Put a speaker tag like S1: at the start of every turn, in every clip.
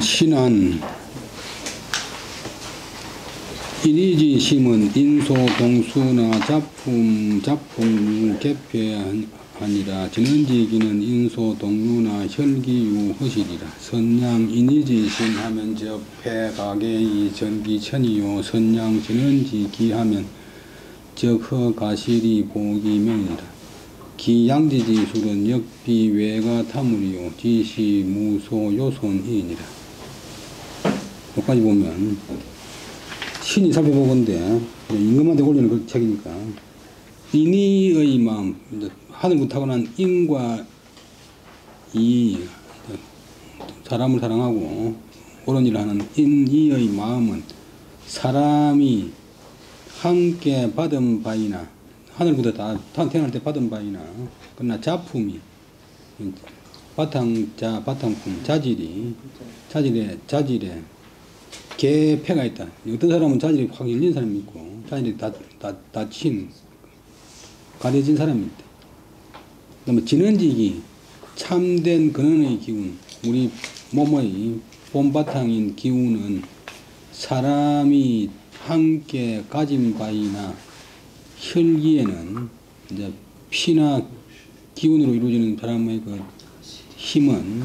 S1: 신안 인이지 심은 인소 동수나 작품 개폐하니라. 진언지기는 인소 동류나 혈기유 허실이라. 선양 인이지 심하면 적폐가계의 전기천이요. 선양 진언지 기하면 적허가실이 보기명이라. 기양지지 술은 역비외가 타물이요. 지시 무소 요손이니라. 여기까지 보면 신이 살펴보건데 임금한테 올리는 그 책이니까 인이의 마음, 하늘부터 타고난 인과 이 사람을 사랑하고 옳은 일을 하는 인이의 마음은 사람이 함께 받은 바이나 하늘부터 다 태어날 때 받은 바이나 그러나 작품이 바탕품 자질에 개폐가 있다. 어떤 사람은 자질이 확 열린 사람이 있고 자질이 닫힌 가려진 사람이 있다. 그다음에 진언지기 참된 근원의 기운, 우리 몸의 본바탕인 기운은 사람이 함께 가진 바이나 혈기에는 이제 피나 기운으로 이루어지는 사람의 그 힘은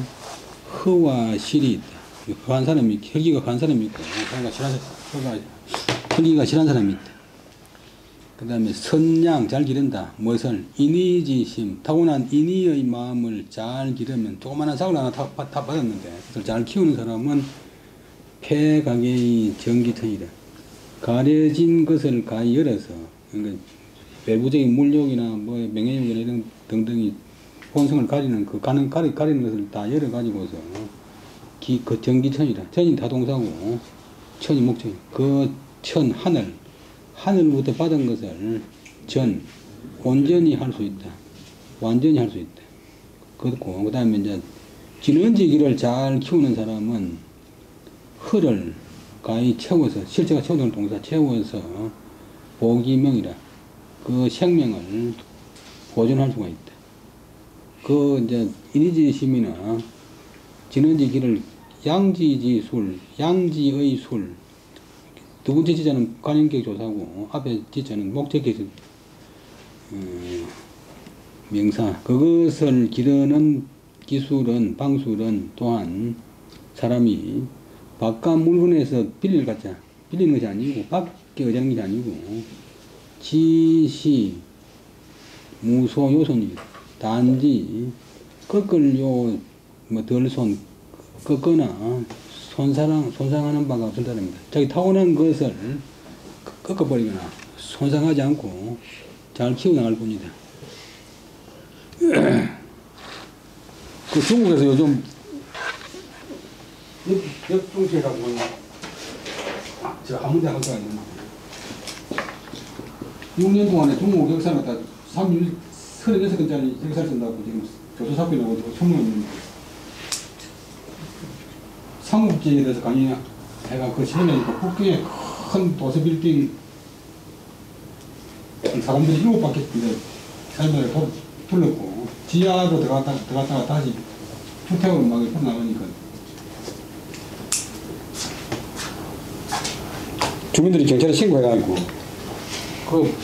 S1: 허와 실이 있다. 허한 사람이, 혈기가 허한 사람이 있고, 혈기가 실한 사람이 있다. 그 다음에 선양, 잘 기른다. 무엇을? 인의지심, 타고난 인의의 마음을 잘 기르면, 조그마한 삭을 하나 다 받았는데, 그것을 잘 키우는 사람은 폐가계의 전기천이다. 가려진 것을 가히 열어서, 그러니까 외부적인 물욕이나 뭐 명예욕이나 이런 등등이 본성을 가리는 그 가리는 것을 다 열어가지고서 그 전기천이라. 천이 다동사고 천이 목적이. 그 천 하늘부터 받은 것을 온전히 할 수 있다. 완전히 할 수 있다. 그렇고 그 다음에 이제 진언지기를 잘 키우는 사람은 허를 가히 채워서 실제가 채우는 동사 채워서 보기명이라. 그 생명을 보존할 수가 있다. 그 이제 인의지심이나 진언지기를 양지지술, 양지의 술. 두 번째 지자는 관인격 조사고 앞에 지자는 목적격 명사. 그것을 기르는 기술은 방술은 또한 사람이 바깥 물건에서 빌리는 것이 아니고 밖에 의지하는 것이 아니고 지시 무소 요손이 단지 꺾을 덜손 꺾거나 손상하는 바가 없을 때입니다. 자기 타고난 것을 꺾어버리거나 손상하지 않고 잘 키워나갈 뿐이다. 그 중국에서 요즘 역중시라고 제가 한문대 학교가 있는데 6년 동안에 중국 역사를 다 36권짜리 역사를 쓴다고 지금 교수사업이 나오고 소문했는데 삼국지에 대해서 강의해가 그 시간이니까 북경에 큰 도서 빌딩 사람들이 7바퀴 사람들을 둘렀고 지하로 들어갔다가 다시 주택으로 막 나가니까 주민들이 경찰에 신고해가지고 그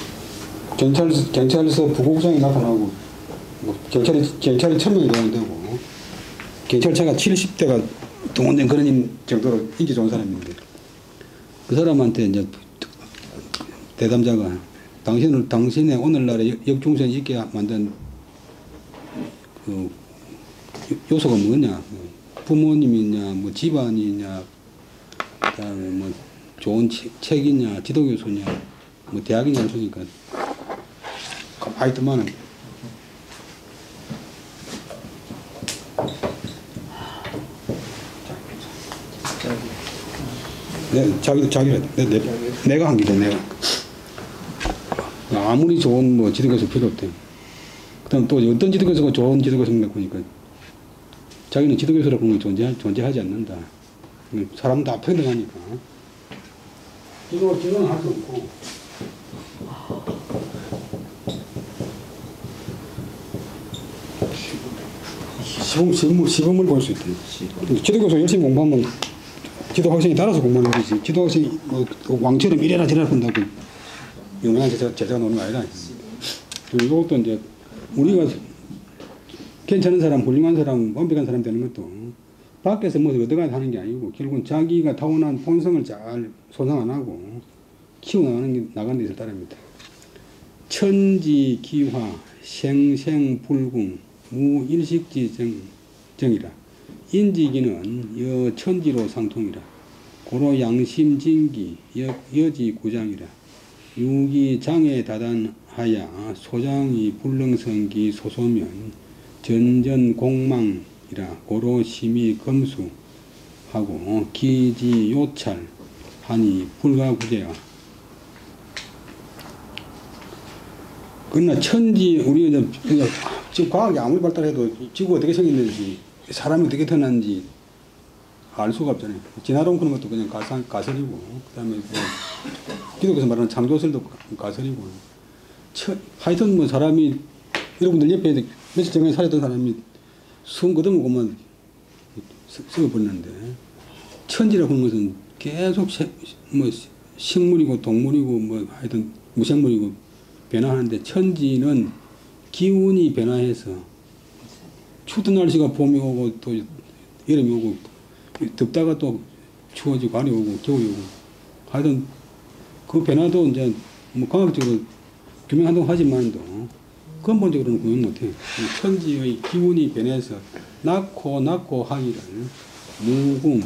S1: 경찰서 부국장이 나타나고 경찰이 1000명이 되는데고 경찰차가 70대가 동원된 그런 정도로 인기 좋은 사람인데 그 사람한테 이제 대담자가 당신의 오늘날의 역중생이 있게 만든 그 요소가 뭐냐, 부모님이냐, 뭐 집안이냐, 그다음에 뭐 좋은 책이냐, 지도교수냐, 뭐 대학이냐 그러니까 하여튼만은 내가 한 기대 내가 아무리 좋은 뭐 지도교수 필요 없대. 그다음 또 어떤 지도교수가 좋은 지도교수인가 보니까 자기는 지도교수라고 하는 게 존재하지 않는다. 사람 다 평등하니까 지도는 할 수 없고 시범을 볼 수 있다. 기독교에서 열심히 공부하면 기독 학생이 따라서 공부하는 거지. 기독 학생이 왕처럼 이래라 저래라 한다고 유명한 제자가 노는 거 아니라. 이것도 이제 우리가 괜찮은 사람, 훌륭한 사람, 완벽한 사람 되는 것도 밖에서 뭐 얻어가야 하는 게 아니고 결국은 자기가 타고난 본성을 잘 손상 안 하고 키워나가는 데 있을 따릅니다. 천지기화 생생불궁 무일식지정이라 인지기는 여천지로 상통이라 고로 양심진기 여지구장이라 유기장에 다단하야 소장이 불능성기 소소면 전전공망이라 고로 심히 검수하고 기지요찰하니 불가구제야. 그러나 천지 우리가 지금 과학이 아무리 발달해도 지구가 어떻게 생겼는지 사람이 어떻게 태어났는지 알 수가 없잖아요. 진화론 그런 것도 그냥 가설이고 그다음에 뭐 기독교에서 말하는 창조설도 가설이고 하여튼 뭐 사람이 여러분들 옆에 며칠 전에 살았던 사람이 숨 거두면 썩어버리는데 천지라고 하는 것은 계속 뭐 식물이고 동물이고 뭐 하여튼 무생물이고 변화하는데 천지는 기운이 변화해서 추운 날씨가 봄이 오고 또 여름이 오고 덥다가 또 추워지고 가을이 오고 겨울이 오고 하여튼 그 변화도 이제 뭐 과학적으로 규명한다고 하지만도 근본적으로는 구현 못해요. 천지의 기운이 변해서 낳고 하기를 무궁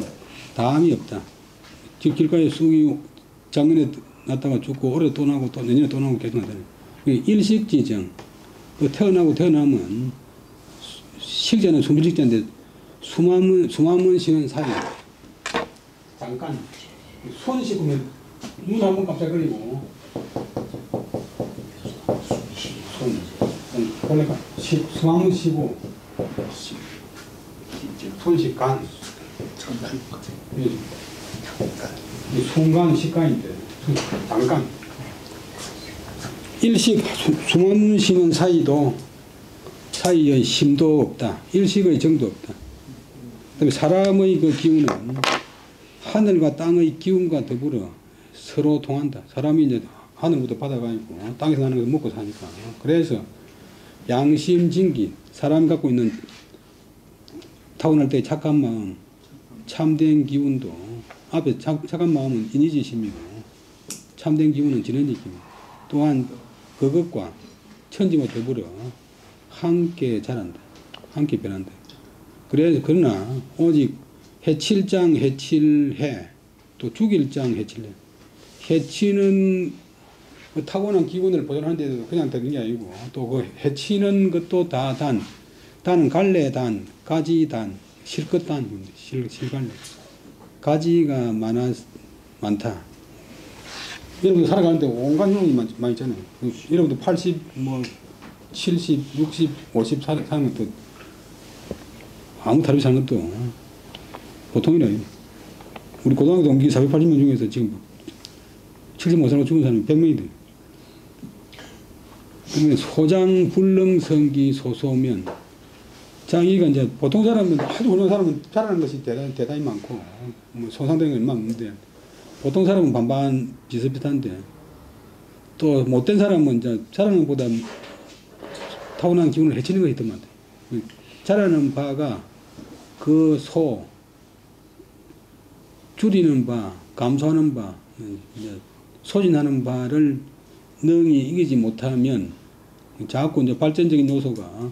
S1: 다음이 없다. 즉 길가에 쑥이 작년에 났다가 죽고 올해 또 나고 또 내년에 또 나고 계속 나잖아요. 일식지정 태어나면 식자는 숨식자인데 숨하면 쉬는 사이 잠깐 손 씻으면 눈 한번 깜짝거리고 원래 숨하면 쉬고 손식 간 순간 식간인데 잠깐 일식 숨은 쉬는 사이의 심도 없다. 일식의 정도 없다. 그다음에 사람의 그 기운은 하늘과 땅의 기운과 더불어 서로 통한다. 사람이 이제 하늘부터 바다가 있고 땅에서 나는 걸 먹고 사니까. 그래서 양심진기 사람이 갖고 있는 타고날 때의 착한 마음, 참된 기운도 앞에 착한 마음은 인의지심이고 참된 기운은 진언지심이고 또한 그것과 천지와 더불어 함께 자란다. 함께 변한다. 그러나 오직 해칠장 해칠해 또 죽일장 해칠해 해치는 그 타고난 기운을 보존하는데도 그냥 되는 게 아니고 또 그 해치는 것도 다 단은 갈래단, 가지단, 실끝단, 실갈래 가지가 많다. 여러분들 살아가는데 온갖 형이 많이 있잖아요. 여러분들 80, 70, 60, 50 사는 것도 아무 다르게 사는 것도 보통이래요. 우리 고등학교 동기 480명 중에서 지금 70못 살고 죽은 사람이 100명이 돼요. 그러면 소장, 불능, 성기, 소소면 장이가 이제 보통 사람은 아주 훌륭한 사람은 잘하는 것이 대단히 많고 뭐 손상되는 건 얼마 없는데 보통 사람은 반반 비슷비슷한데 또 못된 사람은 이제 잘하는 것보다 타고난 기운을 해치는 것이 더 많대. 잘하는 바가 그 줄이는 바, 감소하는 바, 이제 소진하는 바를 능히 이기지 못하면 자꾸 이제 발전적인 요소가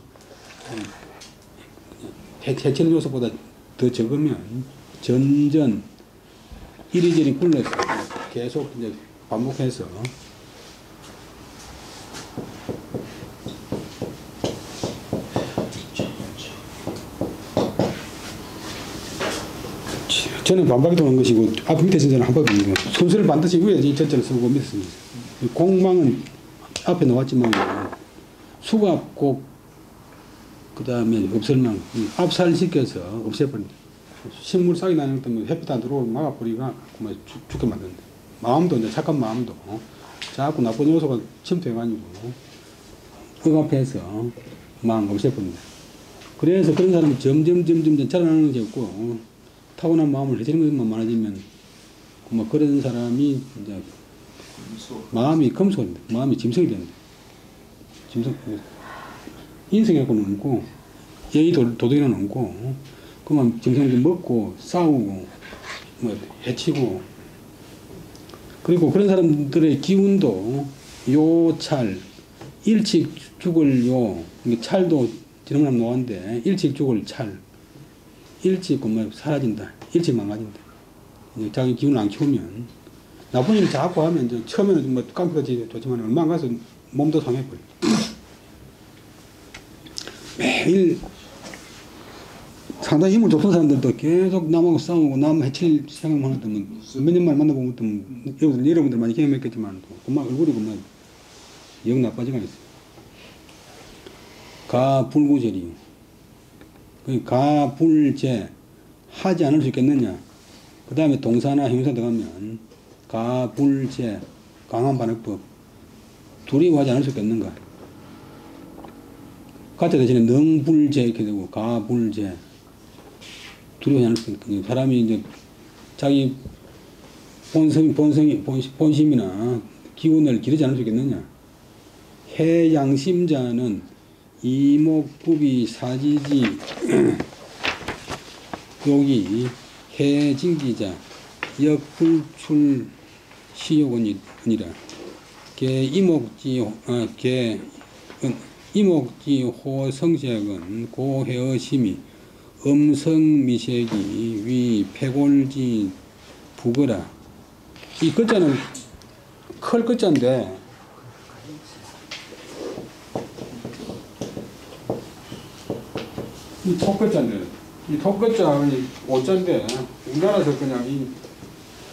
S1: 해치는 요소보다 더 적으면 전전 이리저리 굴러서 계속 이제 반복해서 저는 반박이 도는 것이고 앞 밑에 전자는 한 법이고 순서를 반드시 위에 전자를 쓰고 밑에 씁니다. 공망은 앞에 나왔지만 수갑 꼭 그 다음에 없을망 압살시켜서 없애버린다. 식물 싹이 나는 것도 햇빛 안 들어오고 막아버리가 죽게 만든다. 마음도 이제 착한 마음도 자꾸 나쁜 요소가 침투해가지고 억압해서 망 없애버린다. 그래서 그런 사람이 점점 자라나는 것이 없고, 타고난 마음을 해치는 것만 많아지면, 뭐 그런 사람이 이제 마음이 금속이 된다. 마음이 짐승이 된다. 짐승, 인성이라고는 없고, 예의 도덕이라는 없고, 그만 짐승을 먹고, 싸우고, 뭐 해치고, 그리고 그런 사람들의 기운도 요찰, 일찍 죽을 요, 찰도 지난번 노한데, 일찍 죽을 찰, 일찍 사라진다. 일찍 망가진다. 자기 기운을 안 키우면, 나쁜 일을 자꾸 하면, 이제 처음에는 뭐 깜빡하지 좋지만, 얼마 가서 몸도 상해버려. 매일, 상당히 힘을 줬던 사람들도 계속 남하고 싸우고, 남 해칠 생각만 하더면, 몇 년만 만나보면, 여러분들 많이 경험했겠지만, 그만 얼굴이 그만 영 나빠지가 있어요. 가불구제리. 가불제 하지 않을 수 있겠느냐. 그 다음에 동사나 형용사 들어가면 가불제 강한 반역법 두려워하지 않을 수 있겠는가. 가짜 대신에 능불제 이렇게 되고 가불제 두려워하지 않을 수 있겠는가. 사람이 이제 자기 본심이나 기운을 기르지 않을 수 있겠느냐. 해양심자는 이목구비 사지지 요기 해진기자 역불출 시효군이라 이목지 호성색은 고해어심이 음성미색이 위 패골지 부거라. 이 글자는 클 글자인데 이 톡글자인데, 이 톡글자, 오자인데, 우리나라에서 그냥 이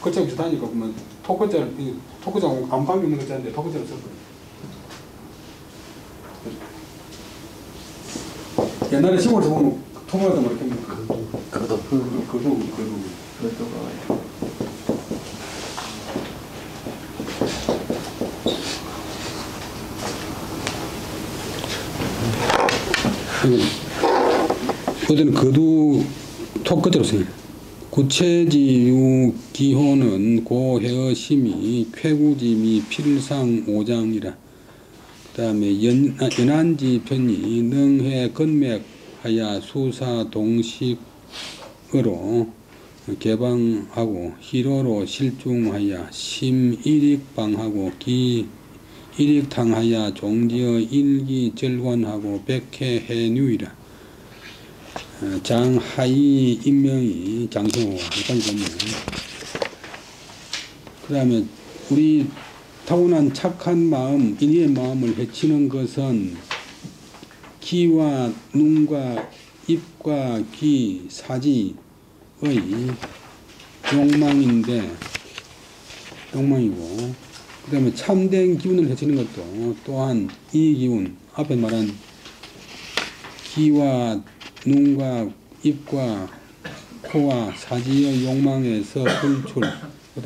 S1: 글자 비슷하니까, 그러면 톡글자하고 아무 관계 없는 글자인데, 톡글자를 썼거든요. 옛날에 시골에서 보면 톡글자 뭐 이렇게. 그도. 그때는 거두 톡 끝으로 써요. 구체지유 기호는 고해어심이 쾌구짐이 필상 오장이라. 그 다음에 연안지 편이 능해 건맥하야 수사 동식으로 개방하고 희로로 실중하야 심일익방하고 일익탕하야 종지어 일기절관하고 백해해뉴이라. 장하이 인명이 장성호 여기까지 보면 그 다음에 우리 타고난 착한 마음 인의의 마음을 해치는 것은 기와 눈과 입과 귀 사지의 욕망이고 그 다음에 참된 기운을 해치는 것도 또한 이 기운 앞에 말한 귀와 눈과 입과 코와 사지의 욕망에서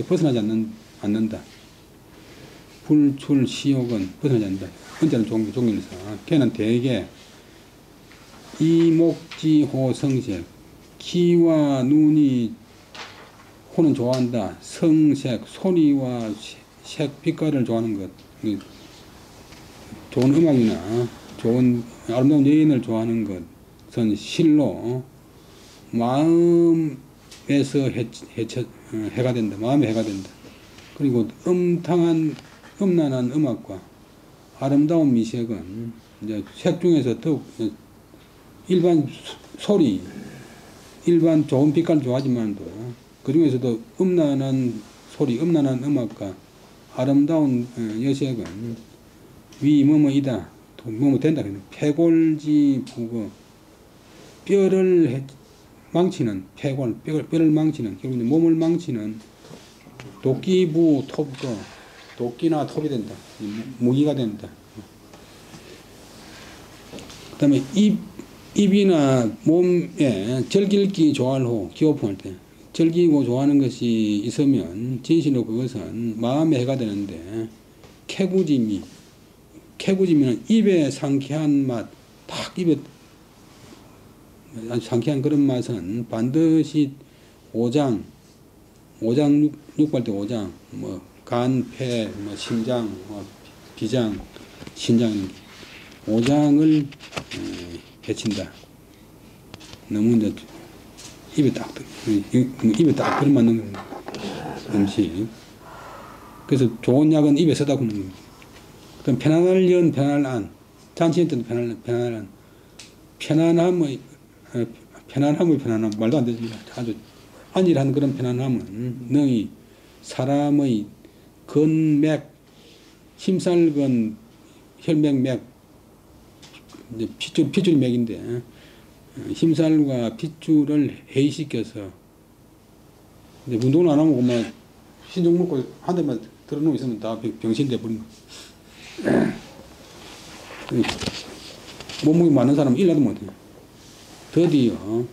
S1: 벗어나지 않는다. 불출 시욕은 벗어나지 않는다. 언제는 종일사. 걔는 대개 이목지호 성색. 키와 눈이 코는 좋아한다. 성색, 소리와 색, 빛깔을 좋아하는 것. 좋은 음악이나 좋은 아름다운 여인을 좋아하는 것은 실로 마음에서 해가 된다. 마음에 해가 된다. 그리고 음란한 음악과 아름다운 미색은 이제 색 중에서 더욱 일반 소리, 일반 좋은 빛깔 좋아하지만도 그 중에서도 음란한 소리, 음란한 음악과 아름다운 여색은 위뭐뭐이다, 뭐뭐 된다. 패골지 부거 뼈를 망치는 패골, 뼈를 망치는 결국 몸을 망치는 도끼부 톱거 도끼나 톱이 된다. 무기가 된다. 그 다음에 입이나 몸에 절길기 좋아하고 기호풍할 때 절기고 좋아하는 것이 있으면 진실로 그것은 마음에 해가 되는데 캐구짐이는 입에 상쾌한 맛, 탁 입에 아주 상쾌한 그런 맛은 반드시 육발대 오장, 뭐 간, 폐, 뭐 심장, 뭐 비장, 신장, 오장을 해친다. 너무 이제 입에 딱 들어맞는 음식. 그래서 좋은 약은 입에 서다 구는 겁니다. 그럼 편안할 연, 편안할 안. 잔치할 때도 편안할 안. 편안함의 편안함. 말도 안 되지. 아주 안일한 그런 편안함은 너희 사람의 건맥, 힘살건 혈맥맥, 핏줄맥인데, 힘살과 핏줄을 해이시켜서, 운동을 안 하면 그만 신종 먹고 한 대만 들어놓고 있으면 다 병신 돼버린 거야. 몸무게 많은 사람은 일나도 못해. 드디어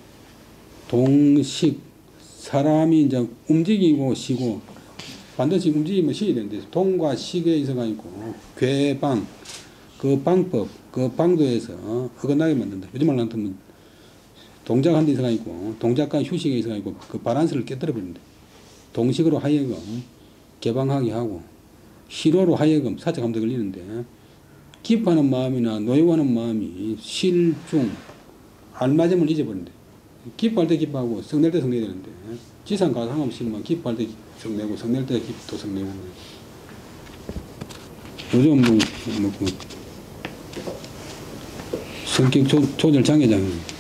S1: 동식, 사람이 이제 움직이고 쉬고 반드시 움직이면 쉬어야 되는데, 동과 식에 있어가지고 괴방, 그 방법, 그 방도에서 어긋나게 만든다. 요즘 말로 하면 동작한 데 있어가지고, 동작과 휴식에 있어가지고 그 바란스를 깨뜨려 버린다. 동식으로 하여금 개방하게 하고, 희로로 하여금 사자감도 걸리는데, 기뻐하는 마음이나 노여워하는 마음이 실중, 알맞음을 잊어버린다. 기뻐할 때 기뻐하고 성낼 때 성내야 되는데, 지상과 상관없이 기뻐할 때 성내고 성낼 때 또 성내고. 요즘 성격 조절 장애잖아요.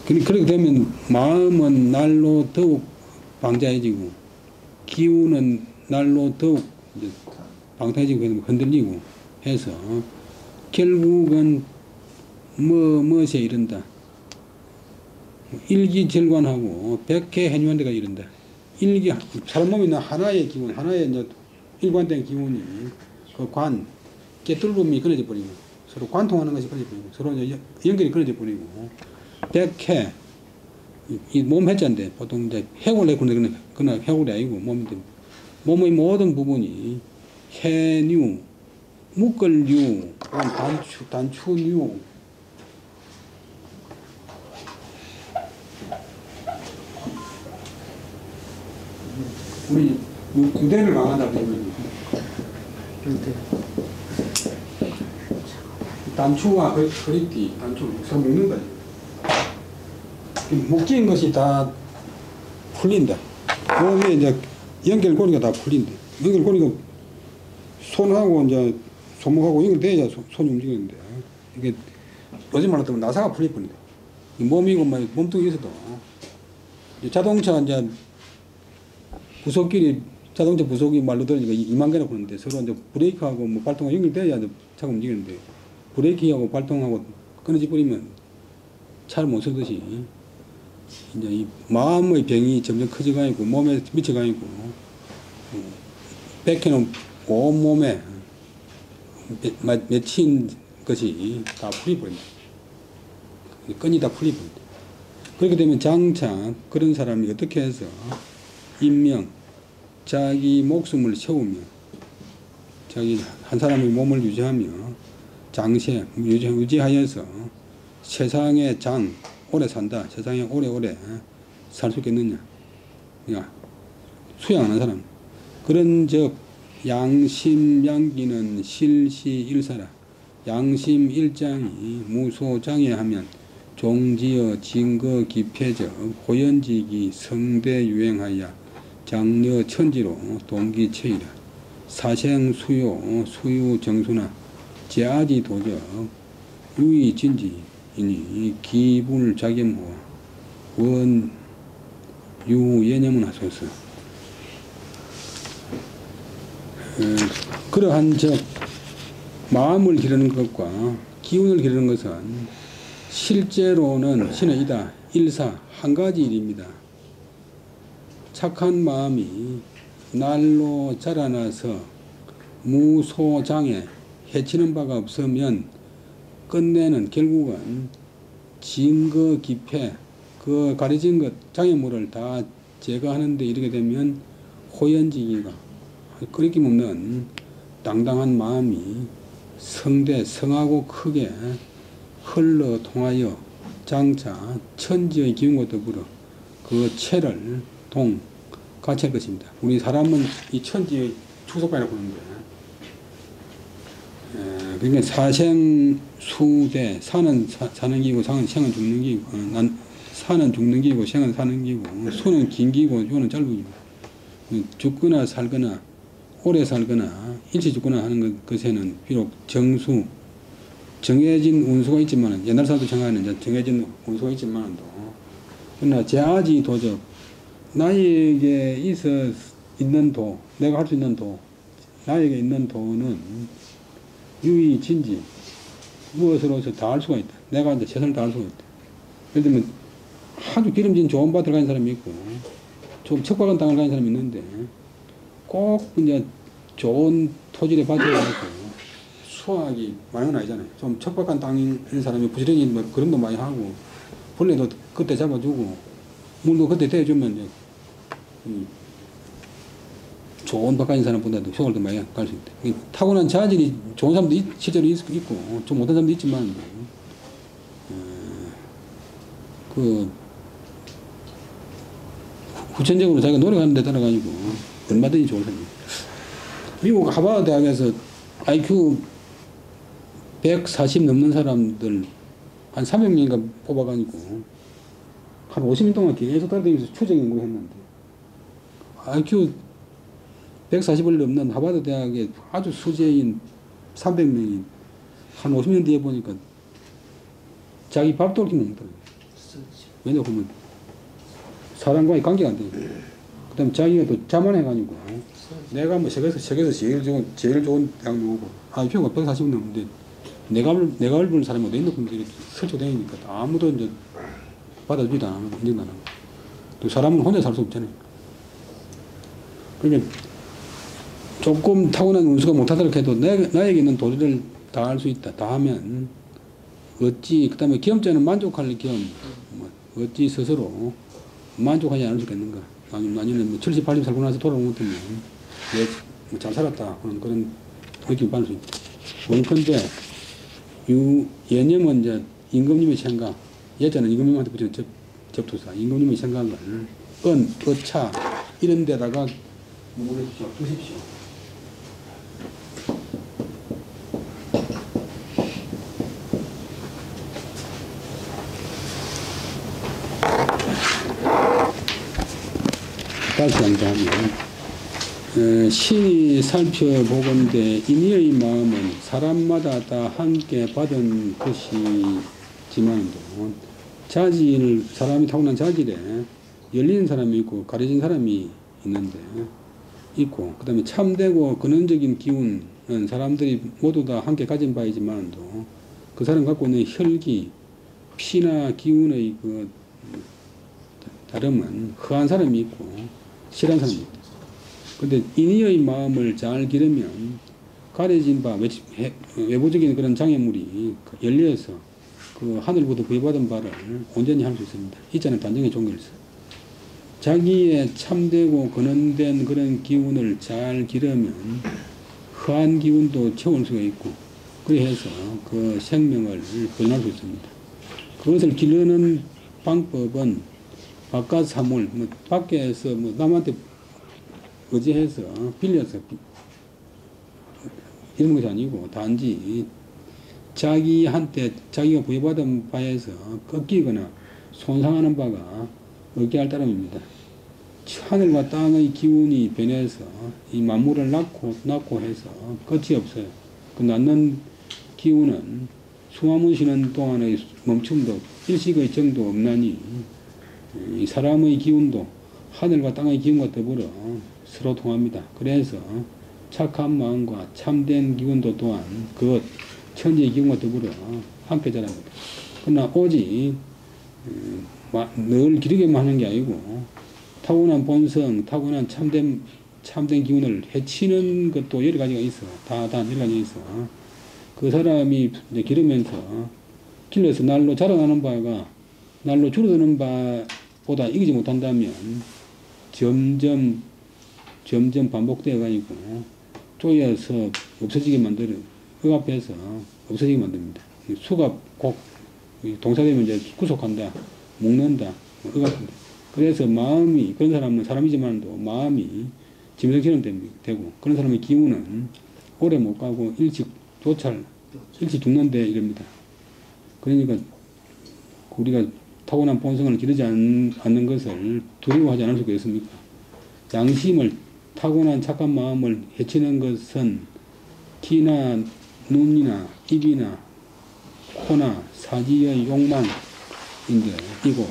S1: 그렇게 되면 마음은 날로 더욱 방자해지고, 기운은 날로 더욱 방타해지고 흔들리고 해서 결국은 무엇에 이른다. 일기절관하고 백해해유한 데가 이른다. 사람 몸에 있는 하나의 기운, 하나의 이제 일관된 기운이 그 깨뚫음이 끊어져 버리고, 서로 관통하는 것이 끊어져 버리고, 서로 이제 연결이 끊어져 버리고, 백해, 이 몸 해자인데, 보통 이제 해골 해구는 그냥 해골이 아니고, 몸의 모든 부분이 해류, 묶을류, 단추류, 우리 유대를 강하다 보면 단추와 허리띠, 단추 서로 묶는 거지. 묶인 것이 다 풀린다. 몸에 이제 연결고리가 다 풀린다. 연결고리가 손하고 이제 손목하고 연결돼야 손이 움직이는데, 이게 요즘 말로 하면 나사가 풀려버린다. 몸이고 몸뚱이에서도 자동차 이제 부속끼리, 자동차 부속이 말로 들으니까 2만 개나 보는데, 서로 이제 브레이크하고 발통하고 연결돼야 이제 차가 움직이는데, 브레이크하고 발통하고 끊어져 버리면 차를 못 쓰듯이, 이제 이 마음의 병이 점점 커져가 있고, 몸에 미쳐가 있고, 백해는 온몸에 맺힌 것이 다 풀려버린다. 끈이 다 풀려버린다. 그렇게 되면 장차 그런 사람이 어떻게 해서 인명, 자기 목숨을 세우며, 자기 한 사람의 몸을 유지하며, 장세, 유지하여서 세상의 장, 오래 산다. 세상에 오래오래 살 수 있겠느냐. 그러니까 수양하는 사람. 그런 즉, 양심 양기는 실시일사라. 양심 일장이 무소장애하면 종지어 진거 기폐적 호연지기 성대 유행하여 장려 천지로 동기체이라. 사생 수요 수유 정수나 제아지 도적 유의 진지이니 기불 자겸호 원 유예념은 하소서. 그러한 즉 마음을 기르는 것과 기운을 기르는 것은 실제로는 신의 이다. 일사 한 가지 일입니다. 착한 마음이 날로 자라나서 무소장애 해치는 바가 없으면 끝내는 결국은 진거 기폐, 그 가려진 것 장애물을 다 제거하는 데 이르게 되면 호연지기가 끊임없는 당당한 마음이 성대 성하고 크게 흘러 통하여 장차 천지의 기운과 더불어 그 체를 같이 할 것입니다. 우리 사람은 이 천지의 축소판이라고 보는데, 그러니까 사생수대, 사는 사는 기고, 생은 죽는 기고, 사는 죽는 기고, 생은 사는 기고, 수는 긴 기고, 요는 짧은 기고. 죽거나 살거나, 오래 살거나, 일찍 죽거나 하는 것에는 비록 정해진 운수가 있지만, 옛날 사람도 정하는 정해진 운수가 있지만도, 그러나 제아지 도적, 나에게 있는 도, 내가 할 수 있는 도, 나에게 있는 도는 유의진지, 무엇으로서 다 할 수가 있다. 내가 이제 최선을 다할 수가 있다. 예를 들면, 아주 기름진 좋은 밭을 가진 사람이 있고, 좀 척박한 땅을 가진 사람이 있는데, 꼭 이제 좋은 토질의 밭을 가지고 수확이 많은 건 아니잖아요. 좀 척박한 땅인 사람이 부지런히 뭐 그런 거 많이 하고, 벌레도 그때 잡아주고, 물도 그때 대주면 이제, 좋은 밭 가진 사람보다도 효과를 더 많이 갈 수 있다. 타고난 자질이 좋은 사람도 실제로 있고, 좀 못한 사람도 있지만, 후천적으로 자기가 노력하는 데 따라가지고, 얼마든지 좋은 사람입니다. 미국 하버드 대학에서 IQ 140 넘는 사람들 한 300명인가 뽑아가지고, 한 50년 동안 계속 따라다니면서 추적 연구를 했는데, IQ 140을 넘는 하버드 대학의 아주 수재인 300명이 한 50년 뒤에 보니까 자기 밥도 옳게 먹더라고요. 왜냐하면 사람과의 관계가 안 되니까. 그 다음에 자기가 또 자만해가지고, 내가 뭐 세계에서 제일 좋은 대학 나오고, IQ가 140이 넘는데, 내가 얼굴 사람이 어디 있는 분들이 설치되니까 아무도 이제 받아주지도 안 하고, 인정도 안 하고. 또 사람은 혼자 살 수 없잖아요. 그러니까 조금 타고난 운수가 못하도록 해도 나에게 있는 도리를 다 할 수 있다. 다 하면 그 다음에 기험자는 만족할 겸, 어찌 스스로 만족하지 않을 수 있겠는가. 아니면 뭐 70, 80 살고 나서 돌아오면 못하면 잘 살았다. 그런 느낌을 받을 수 있다. 원컨대 예념은 이제 임금님의 생각, 예자는 임금님한테 붙이는 접투사, 임금님의 생각을 어차 이런 데다가 두십시오. 다시 한번 하면, 신이 살펴보건대 인의의 마음은 사람마다 다 함께 받은 것이지만도 사람이 타고난 자질에 열린 사람이 있고 가려진 사람이 있는데 있고, 그 다음에 참되고 근원적인 기운은 사람들이 모두 다 함께 가진 바이지만도 그 사람 갖고 있는 혈기, 피나 기운의 그 다름은 허한 사람이 있고 실한 사람이 있다. 근데 인의의 마음을 잘 기르면 가려진 바, 외부적인 그런 장애물이 열려서 그 하늘부터 부여받은 바를 온전히 할 수 있습니다. 이자는 단정의 종결서. 자기의 참되고 근원된 그런 기운을 잘 기르면 허한 기운도 채울 수가 있고, 그래서 그 생명을 보존할 수 있습니다. 그것을 기르는 방법은 바깥 사물, 밖에서 남한테 의지해서 빌려서 이런 것이 아니고, 단지 자기한테 자기가 부여받은 바에서 꺾이거나 손상하는 바가 없게 할 따름입니다. 하늘과 땅의 기운이 변해서 이 만물을 낳고 해서 끝이 없어요. 그 낳는 기운은 수화문 쉬는 동안의 멈춤도 일식의 정도 없나니, 이 사람의 기운도 하늘과 땅의 기운과 더불어 서로 통합니다. 그래서 착한 마음과 참된 기운도 또한 그 천지의 기운과 더불어 함께 자랍니다. 그러나 오직 늘 기르게만 하는 게 아니고, 타고난 본성, 타고난 참된 기운을 해치는 것도 여러 가지가 있어. 다 여러 가지가 있어. 그 사람이 이제 기르면서 길러서 날로 자라나는 바가 날로 줄어드는 바보다 이기지 못한다면 점점 반복되어 가지고 쪼여서 없어지게 만들어요. 그 앞에서 없어지게 만듭니다. 수가 꼭 동사되면 이제 구속한다, 묶는다, 뭐, 이 같은데. 그래서 마음이, 그런 사람은 사람이지만도 마음이 짐승처럼 되고, 그런 사람의 기운은 오래 못 가고 일찍 죽는데 이럽니다. 그러니까 우리가 타고난 본성을 기르지 않는 것을 두려워하지 않을 수가 있습니까? 양심을, 타고난 착한 마음을 해치는 것은 귀나 눈이나 입이나 코나 사지의 욕망인데, 이고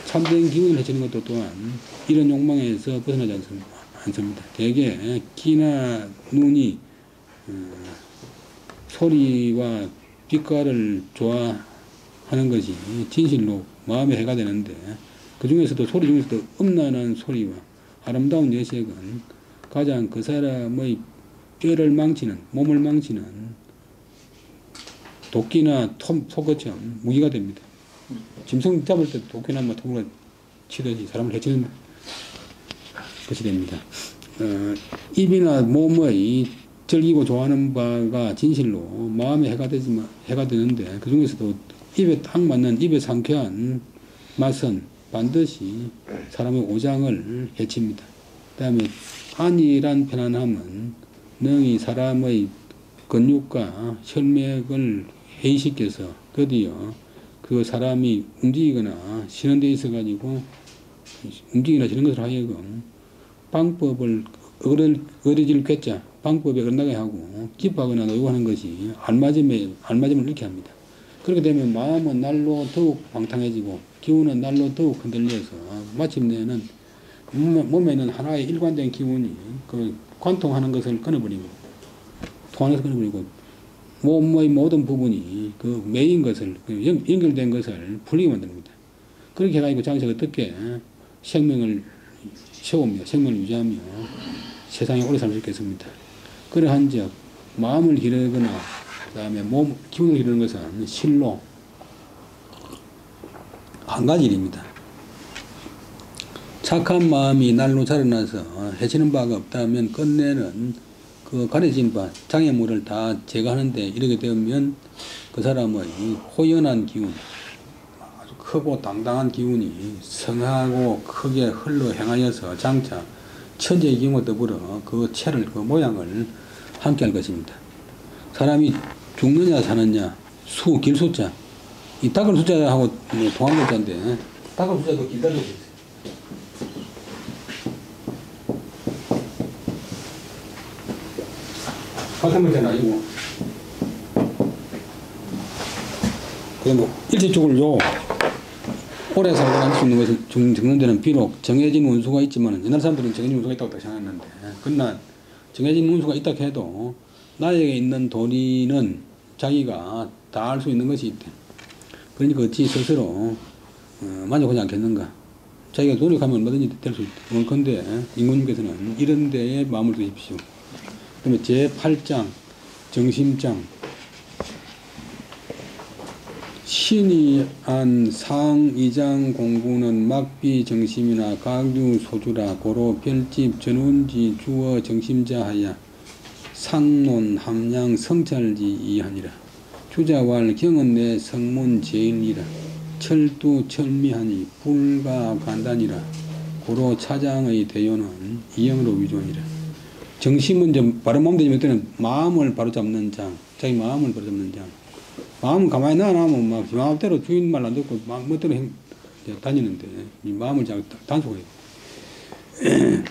S1: 참된 기운을 해치는 것도 또한 이런 욕망에서 벗어나지 않습니다. 대개 귀나 눈이 소리와 빛깔을 좋아하는 것이 진실로 마음에 해가 되는데, 그 중에서도 소리 중에서도 음란한 소리와 아름다운 예색은 가장 그 사람의 뼈를 망치는, 몸을 망치는 도끼나 속것처럼 무기가 됩니다. 짐승 잡을 때 도끼나 톱으로 치듯이 사람을 해치는 것이 됩니다. 입이나 몸의 즐기고 좋아하는 바가 진실로 마음에 해가 되는데, 그 중에서도 입에 딱 맞는 입에 상쾌한 맛은 반드시 사람의 오장을 해칩니다. 그 다음에 안일한 편안함은 능히 사람의 근육과 혈맥을 해이시켜서 드디어 그 사람이 움직이거나 쉬는 데 있어 가지고 움직이나 쉬는 것을 하여금 방법을 어려질 괴짜 방법에 어긋나게 하고 기뻐하거나 노여하는 것이 알맞음을 잃게 합니다. 그렇게 되면 마음은 날로 더욱 방탕해지고 기운은 날로 더욱 흔들려서 마침내는 몸에는 하나의 일관된 기운이 그 관통하는 것을 끊어버리고, 통하는 것을 끊어버리고, 몸의 모든 부분이 그 매인 것을, 연결된 것을 풀리게 만듭니다. 그렇게 해가지고 장세가 어떻게 생명을 채우며 생명을 유지하며 세상에 오래 살 수 있겠습니다. 그러한즉 마음을 기르거나 그 다음에 기운을 기르는 것은 실로 한 가지 일입니다. 착한 마음이 날로 자라나서 해치는 바가 없다면 끝내는 그 가려진 바, 장애물을 다 제거하는데 이르게 되면 그 사람의 호연한 기운, 아주 크고 당당한 기운이 성하고 크게 흘러 행하여서 장차 천재의 기운과 더불어 그 체를, 그 모양을 함께 할 것입니다. 사람이 죽느냐 사느냐, 길수자, 이 닦을 숫자하고 동한 글자인데, 닦을 숫자도 길다고 있어요. 같은 글자는 아니고, 그래 뭐 일시적으로 오래 살고 할 수 있는 것을 적는 데는 비록 정해진 운수가 있지만, 옛날 사람들은 정해진 운수가 있다고 생각했는데, 그러나 정해진 운수가 있다 해도 나에게 있는 도리는 자기가 다 알 수 있는 것이 있대. 그러니까 어찌 스스로 만족하지 않겠는가. 자기가 노력하면 얼마든지 될 수 있다. 원컨대 임금님께서는 이런 데에 마음을 두십시오. 그러면 제8장 정심장, 신이 한 상이장 공부는 막비 정심이나 각유 소주라 고로 별집 전운지 주어 정심자 하야 상론 함량 성찰지 이하니라. 주자왈 경은 내 성문 제일이라. 철두 철미하니 불가 간단이라. 고로 차장의 대요는 이영으로 위존이라. 정심은 이제 바른 마음 되면 때는 마음을 바로잡는 장, 자기 마음을 바로잡는 장. 마음을 가만히 놔놓으면 막 마음대로 주인 말 안 듣고 막 멋대로 다니는데, 이 마음을 잘 단속해야 돼.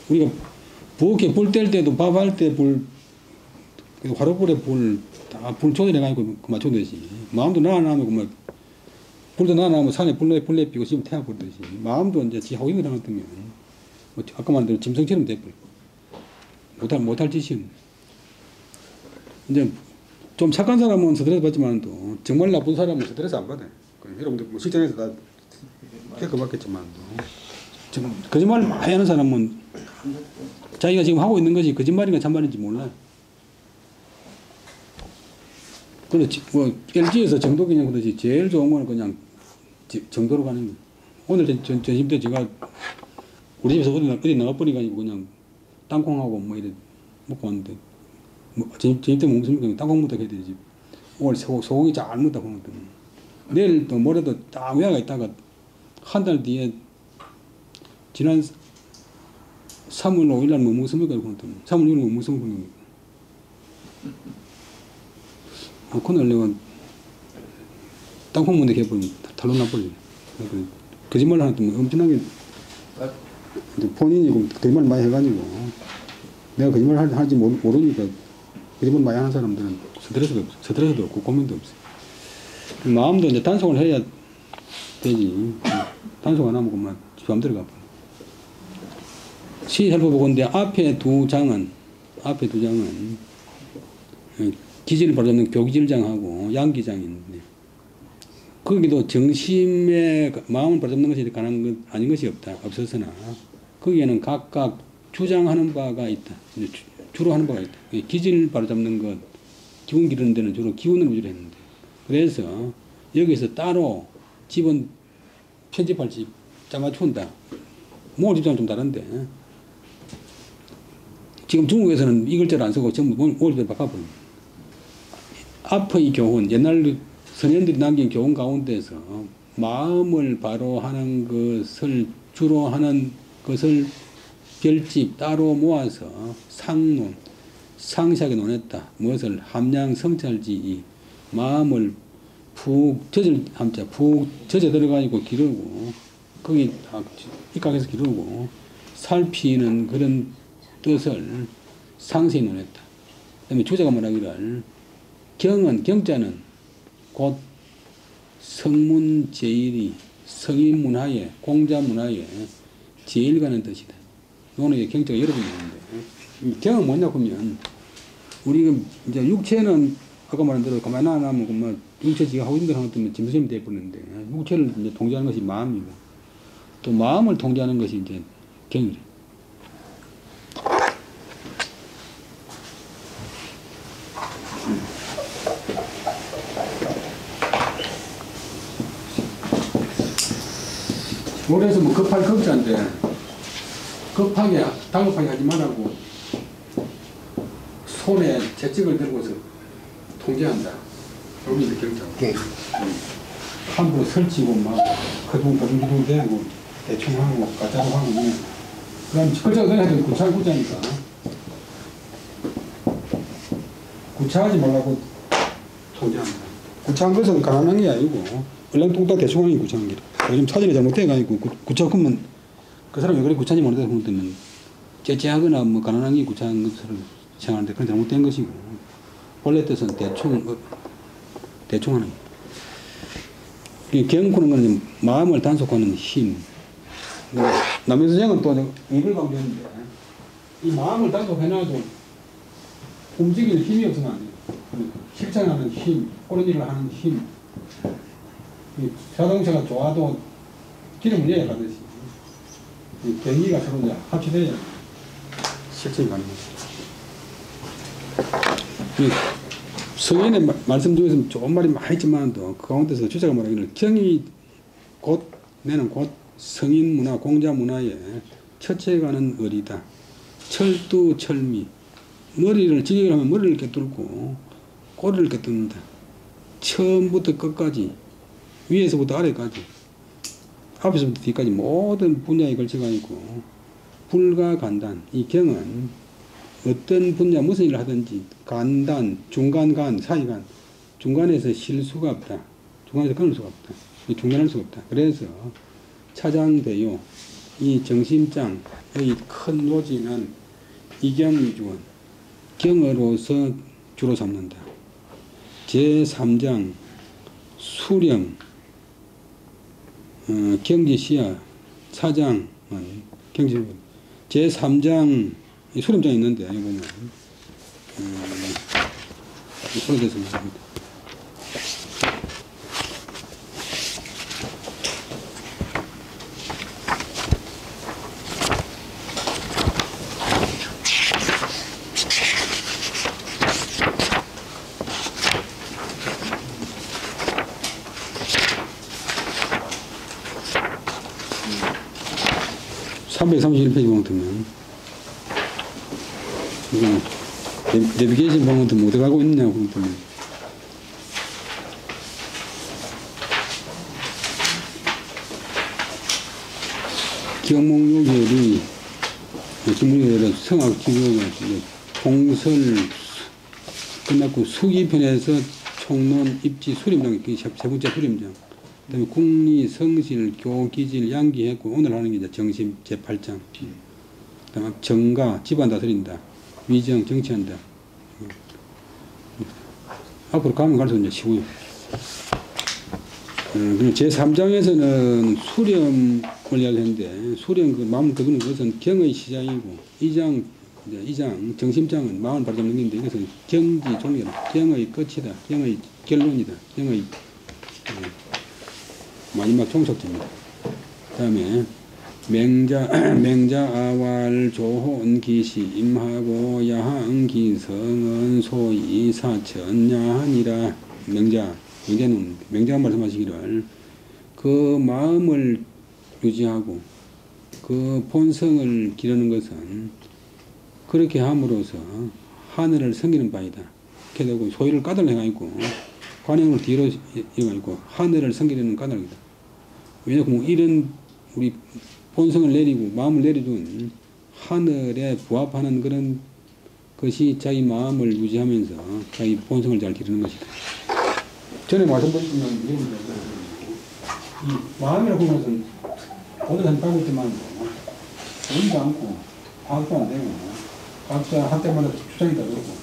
S1: 우리가 부엌에 불 뗄 때도 밥할 때 화로불에 불 조절해가지고 맞춰듯이, 마음도 놔놓으면 막 불도 놔놓으면 산에 불 내피고 지금 태워 버리듯이, 마음도 이제 지 하고 있는 사람 같으면 뭐 아까 말한 대로 짐승처럼 돼버려. 못할 짓이. 이제 좀 착한 사람은 스트레스 받지만도 정말 나쁜 사람은 스트레스 안 받아요. 여러분들 뭐 실전에서 다 겪어봤겠지만도, 거짓말 많이 하는 사람은 자기가 지금 하고 있는 것이 거짓말인가 참말인지 몰라요. 그렇지. 뭐 LG에서 정도 기념 그러지, 제일 좋은 거는 그냥 정도로 가는 거예요. 오늘 전심 때 제가 우리 집에서 어디 나가버리가 그냥 땅콩하고 뭐 이래 먹고 왔는데, 뭐 전심 때 먹습니까? 땅콩부터 해야 되지. 오늘 소고기 잘 먹다 보면 내일 또 모레도 딱 외화가 있다가 한 달 뒤에 지난 3월 5일 날 뭐 먹습니까? 3월 6일 뭐 먹습니까? 그날 내가 땅콩 문제 해버리면 탈로 나버리네. 거짓말 하나 또 엄청나게 본인이 거짓말 많이 해가지고 내가 거짓말 할지 모르니까 거짓말 많이 하는 사람들은 스트레스도 없고 고민도 없어. 마음도 이제 단속을 해야 되지. 단속 안 하면 그만 맘대로 가버려. 시설법보건데 앞에 두 장은 기질을 바로잡는 교기질장하고 양기장인데 거기도 정심의 마음을 바로잡는 것이 가능한 것 아닌 것이 없었으나 거기에는 각각 주장하는 바가 있다. 주로 하는 바가 있다. 기질 바로잡는 것, 기운 기르는 데는 주로 기운을 위주로 했는데 그래서 여기서 따로 집은 편집할 집 짜맞춘다. 모을 집장은 좀 다른데 지금 중국에서는 이 글자를 안 쓰고 전부 모을 집을 바꿔버립니다. 앞의 교훈, 옛날 선현들이 남긴 교훈 가운데서 마음을 바로 하는 것을 주로 하는 것을 별집 따로 모아서 상론, 상세하게 논했다. 무엇을 함량 성찰지 마음을 푹 젖어 들어가지고 기르고 거기 입각해서 기르고 살피는 그런 뜻을 상세히 논했다. 그 다음에 주자가 말하기를 경자는 곧 성문제일이 성인문화에 공자문화에 제일가는 뜻이다. 이거는 경자가 여러 번 나오는데 경은 뭐냐 그러면 우리가 이제 육체는 아까 말한 대로 가만히 안 하면 그만 육체 지가 하고 있는 걸 하면 또 짐승이 되어버리는데 육체를 이제 통제하는 것이 마음이고 또 마음을 통제하는 것이 이제 경이래. 그래서 뭐 급할 급자인데 급하게 다급하게 하지 말라고 손에 채찍을 들고서 통제한다. 여기 이제 경자. 함부로 설치고 막 거둥거둥 대고 대충 하고 가짜로 하고 그다음 글자가 그냥 구차한 구자니까 구차하지 말라고 통제한다. 구차한 것은 가난한 게 아니고 얼렁뚱땅 대충 하는 게 구차한 게라. 요즘 사진이 잘못돼가지고 구차하면 그 사람이 왜 그렇게 구차한지 모르겠다 보면 째째하거나 뭐 가난한 게 구차한 것을 생각하는데 그건 잘못된 것이고 원래 뜻은 대충 하는 거예요. 경쿠는 건 마음을 단속하는 힘. 남현 선생은 또 이걸 강조했는데 이 마음을 단속해놔도 움직일 힘이 없으면 안 돼요. 실천하는 힘, 옳은 일을 하는 힘. 자동차가 좋아도 기름을 내야 가듯이 경기가 서로 이제 합치돼야 실천이 가능합니다. 성인의 말씀 중에서 좋은 말이 많이 있지만도 그 가운데서 주자가 말하기를 경이 내는 곧 성인 문화, 공자 문화의 첫째가는 의리다. 철두철미. 머리를 지기를 하면 머리를 꿰뚫고 꼬리를 꿰뚫는다. 처음부터 끝까지 위에서부터 아래까지 앞에서부터 뒤까지 모든 분야에 걸쳐가 있고 불가간단. 이 경은 어떤 분야 무슨 일을 하든지 간단, 중간간, 사이간 중간에서 쉴 수가 없다. 중간에서 끊을 수가 없다. 중단할 수가 없다. 그래서 차장대요. 이 정심장의 큰 요지는 이경위주원 경으로서 주로 삼는다. 제3장 수령 경지시야 차장은 경지 제3장 수렴장이 있는데 이거는 오래됐습니다. 331페이지 보면 되면 이거 내비게이션 보면 뭐 어떻게 하고 있느냐고 보면 지역목욕열이 성악지구가 공설 끝났고 수기편에서 총론 입지 수림장 세 번째 수림장 그다음에 국리 성실 교기질 양기했고 오늘 하는 게 이제 정심 제8장 그다음에 정가 집안 다스린다 위정 정치한다 앞으로 가면 갈수록 이제 쉬고요. 제3장에서는 수렴을 이야기했는데 수렴 그 마음 그거는 그것은 경의 시작이고 2장 정심장은 마음을 바로잡는 건데 이것은 경지 종이다. 경의 끝이다. 경의 결론이다. 경의 마지막 종속제입니다. 그 다음에 맹자 아왈 조혼 기시 임하고 야한 기성은 소이 사천 야한이라 명자가 말씀하시기를 그 마음을 유지하고 그 본성을 기르는 것은 그렇게 함으로써 하늘을 섬기는 바이다. 이렇게 되고 소위를 까닭을 행하였고 관행을 뒤로 이어가있고 하늘을 섬기려는 까닭이다. 왜냐하면 이런 우리 본성을 내리고 마음을 내려준 하늘에 부합하는 그런 것이 자기 마음을 유지하면서 자기 본성을 잘 기르는 것이다. 전에 말씀드렸지만 이 마음이라고 하는 것은 오늘 한 빠질 때만 보이지 않고 파악도 안 되고 각자 한때마다 주장이 다 그렇고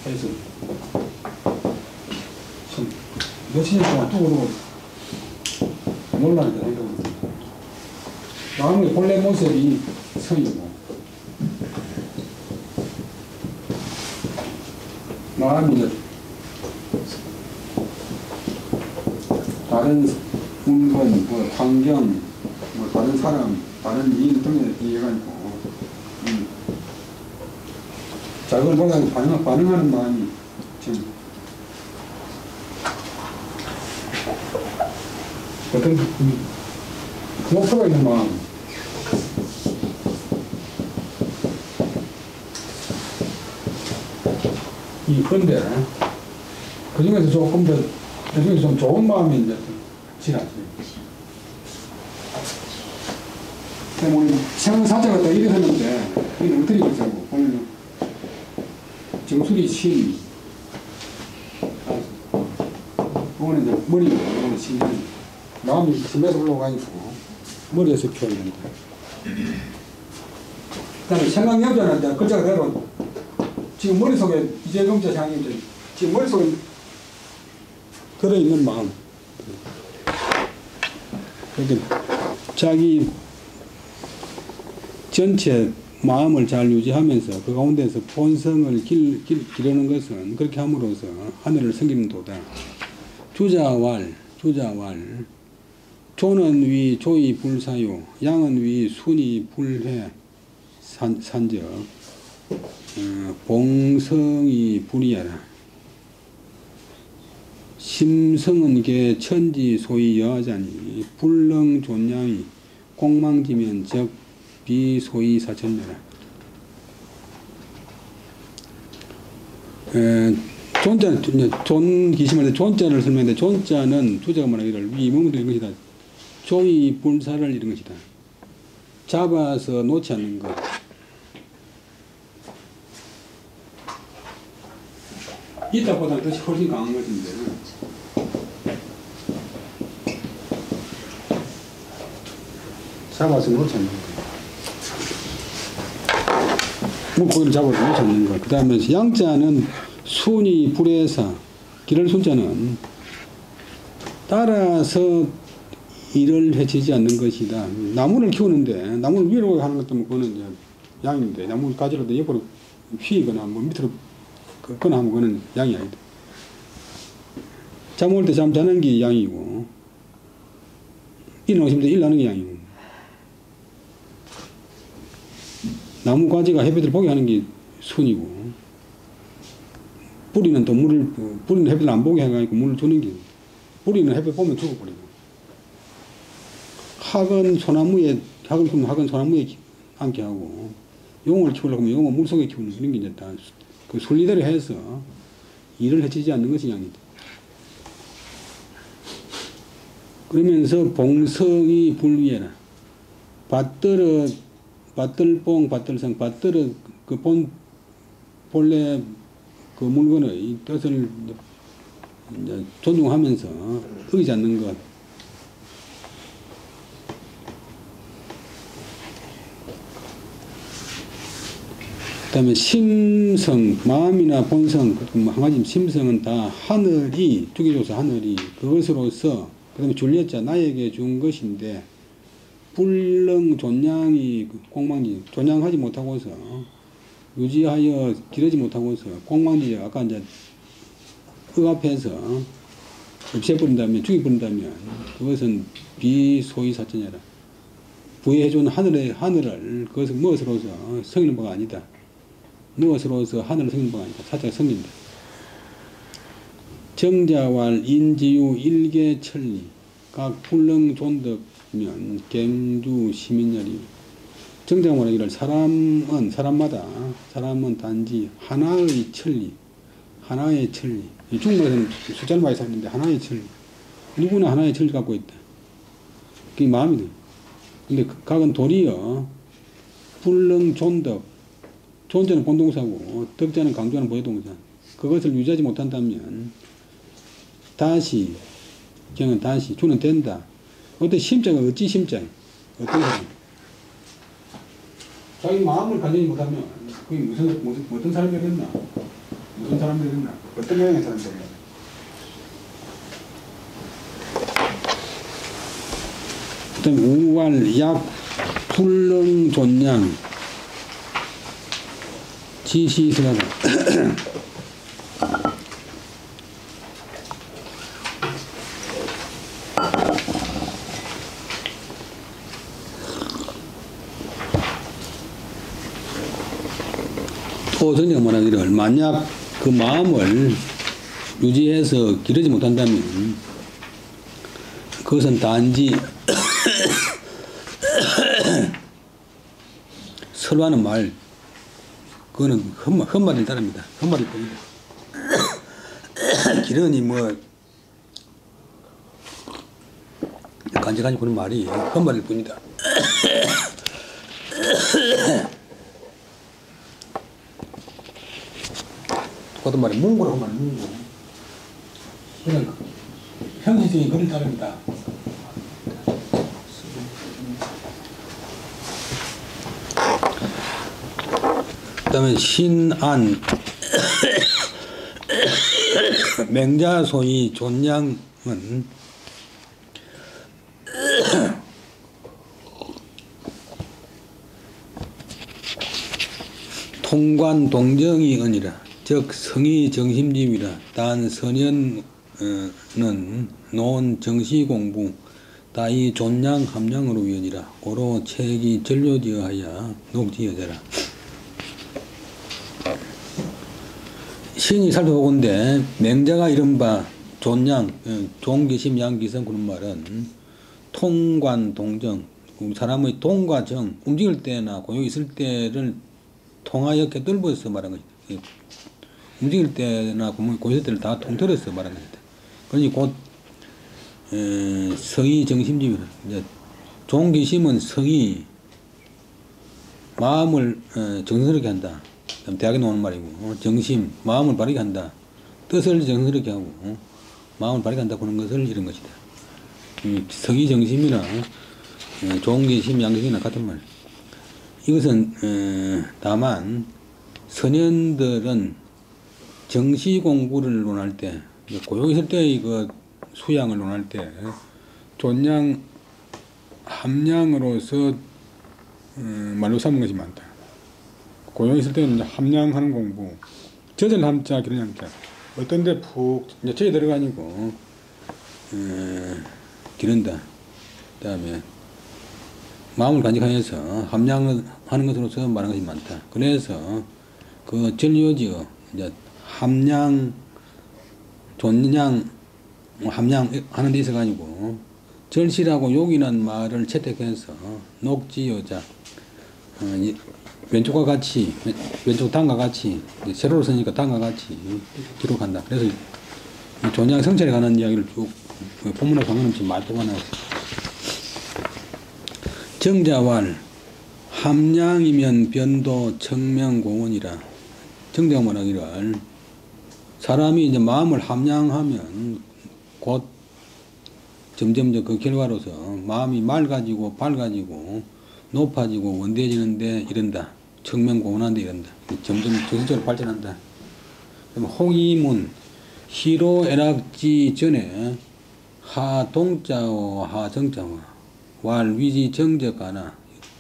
S1: 그래서 참 몇십 년 동안 또 그러고 논란이 되고 마음의 본래 모습이 성이고 마음이 다른 물건, 환경, 다른 사람, 다른 일 등에 이해가 있고 자극을 받아서 반응하는 마음이 지금 어떤 목표가 있는 마음 그런데 그 중에서 조금 더 그 중에서 좀 좋은 마음이 이제 지나지. 우리 생사자가 다 이랬었는데 이게 어떻게 되자고 보면 정수리 신 이거는 이제 머리고 이거는 신 마음이 심에서 올라가 있고 머리에서 표현된다. 그다음에 생각력자는 이제 글자가 대로 지금 머릿속에 이재경자 장님들 지금 머릿속에 들어있는 마음 그러니까 자기 전체 마음을 잘 유지하면서 그 가운데서 본성을 기르는 것은 그렇게 함으로써 하늘을 섬기는 도다. 주자왈 조는 위 조이 불사요 양은 위 순이 불해 산적 봉성이 불이하라. 심성은 게 천지 소위 여하자니 불능 존양이 공망지면 적 비소위 사천여라. 존기심할 때 존자를 설명하는데 존자는 주자가 말하기를 위 머무르는 것이다. 조이 불사를 이런 것이다. 잡아서 놓지 않는 것. 이따보다 더 훨씬 강한 것인데 잡아서 놓지 않는 것. 물고기를 잡아서 놓지 않는 것. 그 다음에 양자는 순이 불에사 기를 순자는 따라서 일을 해치지 않는 것이다. 나무를 키우는데 나무를 위로 하는 것도 그거는 이제 양인데 나무 가지라도 옆으로 휘거나 뭐 밑으로 걷거나 하면 그거는 양이 아니다. 잠 올 때 잠 자는 게 양이고 일어나시면 일어나는 게 양이고 나무 가지가 햇빛을 보게 하는 게 순이고 뿌리는 또 뿌리는 햇빛을 안 보게 해가지고 물을 주는 게 뿌리는 햇빛 보면 죽어버리고 학은 소나무에 앉게 하고 용을 키우려고 하면 용은 물속에 키우는 그런 게 이제 다 그 순리대로 해서 일을 해치지 않는 것이 양이다. 그러면서 봉성이 불위해라. 밭들어, 밭들뽕, 밭들성, 밭들어 그 본래 그 물건의 뜻을 이제 존중하면서 어기지 않는 것. 그 다음에 심성, 마음이나 본성, 한 가지 심성은 다 하늘이, 주기조사 하늘이 그것으로서, 그 다음에 줄리엣자 나에게 준 것인데, 불능 존냥이 공망지, 존냥하지 못하고서, 유지하여 기르지 못하고서, 공망지, 아까 이제 억압해서 없애버린다면, 죽여버린다면, 그것은 비소위사천이라. 부여해준 하늘을, 그것을 무엇으로서 성이는 바가 아니다. 무엇으로서 하늘을 성인 바가 아니다. 사자가 성인다. 정자왈 인지유 일개천리 각 불능 존덕면 갱주 시민열이 정자가 말하기를 사람은 단지 하나의 천리, 하나의 천리. 중국말에서는 숫자를 많이 썼는데 하나의 천리. 누구나 하나의 천리를 갖고 있다. 그게 마음이다. 근데 각은 도리어 불능 존덕, 존재는 본동사고 덕자는 강조하는 보여동사. 그것을 유지하지 못한다면 다시, 경은 다시, 주는 된다. 어떤 심자가 어찌 심자? 어떤 사람? 자기 마음을 가지지 못하면 그게 어떤 사람이 되겠나? 무슨 사람이 되겠나? 어떤 모양의 사람이 되겠나? 그 다음에 우왈, 약, 불능, 존양, 지시스라다. 또 전제가 말하기를 만약 그 마음을 유지해서 기르지 못한다면 그것은 단지 설하는 말, 그거는 헛말을 따릅니다. 헛말일 뿐이다. 기르니 뭐 간직하니 그런 말이 헛말일 뿐이다. 똑같은 말이 문구라고 말 문구. 그냥 형식적인 글을 따릅니다. 그 다음에 신안 맹자소위 존양은 통관 동정이 아니라 즉 성이 정심집이라 단 선연은 논 정시공부 다이 존양 함량으로 위언이라 고로 책이 전료지어하여 녹지어져라. 신이 살펴보건대 맹자가 이른바 존양, 종기심, 양기성 그런 말은 통관 동정, 사람의 동과 정, 움직일 때나 고요 있을 때를 통하여 꿰뚫어서 말한 것이다. 움직일 때나 고요 있을 때를 다 통틀어서 말한 것이다. 그러니 곧 성이 정심집이라. 종기심은 성이 마음을 정성스럽게 한다. 대학에 나오는 말이고, 정심, 마음을 바르게 한다. 뜻을 정성스럽게 하고, 마음을 바르게 한다. 그런 것을 이런 것이다. 성이 정심이나, 종기심, 양기심이나 같은 말. 이것은, 다만, 선현들은 정시 공부를 논할 때, 고요 있을 때의 그 수양을 논할 때, 존양, 함량으로서, 말로 삼는 것이 많다. 고요 있을 때는 함량하는 공부, 젖을 함자 기른 양자, 어떤 데 푹 젖이 들어가니고 기른다. 그 다음에 마음을 간직하여서 함량하는 것으로서 말하는 것이 많다. 그래서 그 전료지어 이제 함량, 존양, 함량하는 데 있어가지고 절실하고 욕이란 말을 채택해서 녹지여자, 왼쪽과 같이, 왼쪽 단과 같이, 세로로 쓰니까 단과 같이 기록한다. 그래서 존양 성찰에 관한 이야기를 쭉 본문에 관계없이 많이 뽑아놨어요. 정자왈 함량이면 변도 청명공원이라. 정자가 말하기를 사람이 이제 마음을 함량하면 곧 점점 그 결과로서 마음이 맑아지고 밝아지고 높아지고 원대해지는데 이른다. 청명공원한데 이른다. 점점 정신적으로 발전한다. 홍이문 희로애락지 전에 하동자와 하정자와 왈위지 정적가나